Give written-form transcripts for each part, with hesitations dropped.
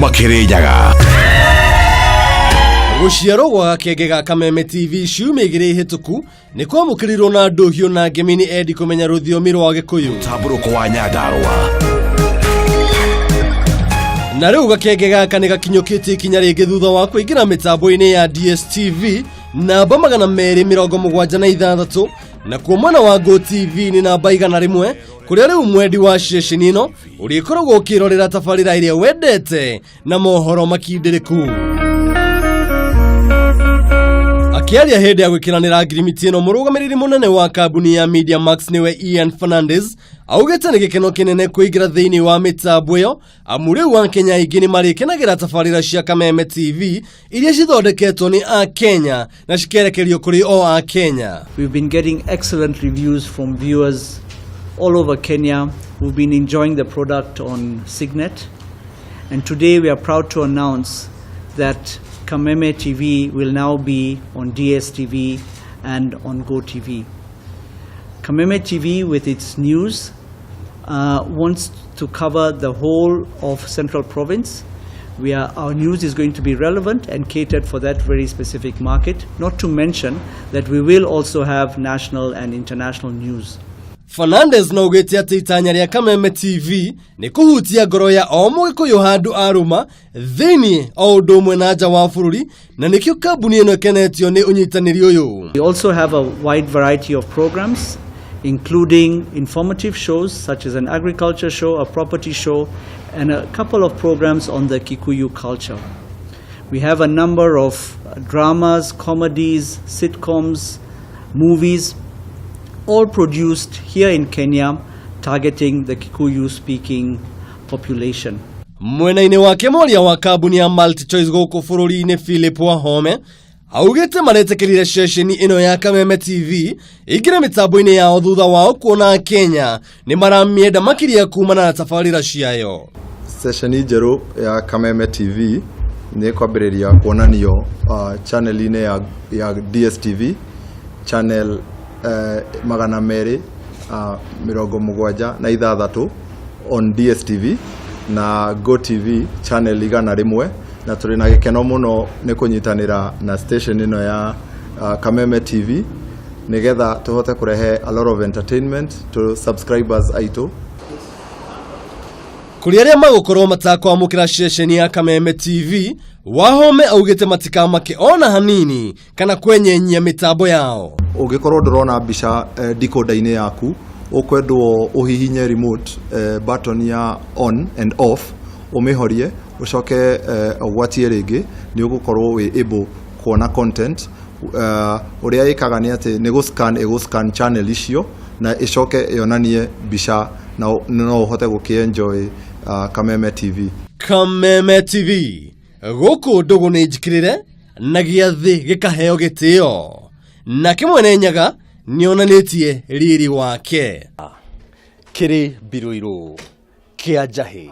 makirijaga Guciarwo gwa Akiaria ga Kameme TV Ciumia igiri hituku ni kwamukirirwo na nduhio na ngemini Edi kumenya ruthiomi rwa Gikuyu taburuko wa Nyandarua na riu Akiaria gaka ni gakinyukite ikinya ringi thutha wa kuingira mitambo-ini ya DSTV namba 276 na kuo mwena wa GOTV ni namba 101 kuria riu mwendi wa ceceni ino urikoragwo ukirorera tabarira iria wendete na mohoro makindiriku. Akiaria hende ya gwikanirira ngirimiti ino murugamiriri munene wa kambuni ya Mediamax Ian Fernandez augite ni gikeno kinene kuingira thiini wa mitambo iyo amuri wa Kenya igini marikenagira tabarira cia Kameme TV iria cithondeketwo ni a Kenya na cikerekerio kuri o a Kenya. We've been getting excellent reviews from viewers all over Kenya who've been enjoying the product on Signet, and today we are proud to announce that Kameme TV will now be on DSTV and on GOTV. Kameme TV, with its news, wants to cover the whole of Central Province. Our news is going to be relevant and catered for that very specific market, not to mention that we will also have national and international news. Fernandez no augite ati itanya ria Kameme TV ni kuhutia ngoro ya o Mugikuyu handu aruma thiini o undu umwe na nja wa bururi na nikio kambuni ino kenetio ni unyitaniri uyu. We also have a wide variety of programs, including informative shows such as an agriculture show, a property show, and a couple of programs on the Kikuyu culture. We have a number of dramas, comedies, sitcoms, movies, all produced here in Kenya, targeting the Kikuyu-speaking population. Mwena-ini wake moria wa kambuni ya Multichoie guku bururi-ini Philip Wahome augite maretekirire ceceni ino ya Kameme TV igire mitambo-ini yao thutha wao kuona Kenya ni maramienda makiria kumana na tabarira ciayo. Ceceni njeru ya Kameme TV ni kwambiriria kuonanio channel-ini ya DSTV, channel 276 on DSTV na GOTV channel 101, na turi na gikeno muno ni kunyitanira na station ino ya Kameme TV nigetha tuhote kurehe a lot of entertainment to subscribers aitu. Kuri aria magukorwo matakwamukira ceceni ya Kameme TV, Wahome augite matikamake ona hanini kana kwenyenyia mitambo yao. Ugikorwo ndurona mbica decoder-ini yaku ukwendwo uhihinye remote button ya on and off umihorie ucoke ugwatie ringi ni ugukorwo wi able kuona content uria ikaga ni ati ni guscan channel icio na icoke yonanie mbica na no uhote gukienjoy Kameme TV. Kameme TV guku ndugu ni njikirire na giathi gikaheo gitio na kimwene nyaga nionanitie riri wake kiri biruiru kia jahi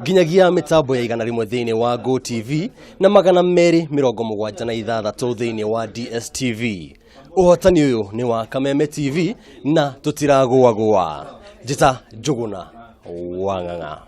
ginyagia mitambo ya 101 thiini wa GOTV na 276 thiini wa DSTV. Uhotani uyu ni wa Kameme TV na tutiragwa jita Njuguna Wang'ang'a.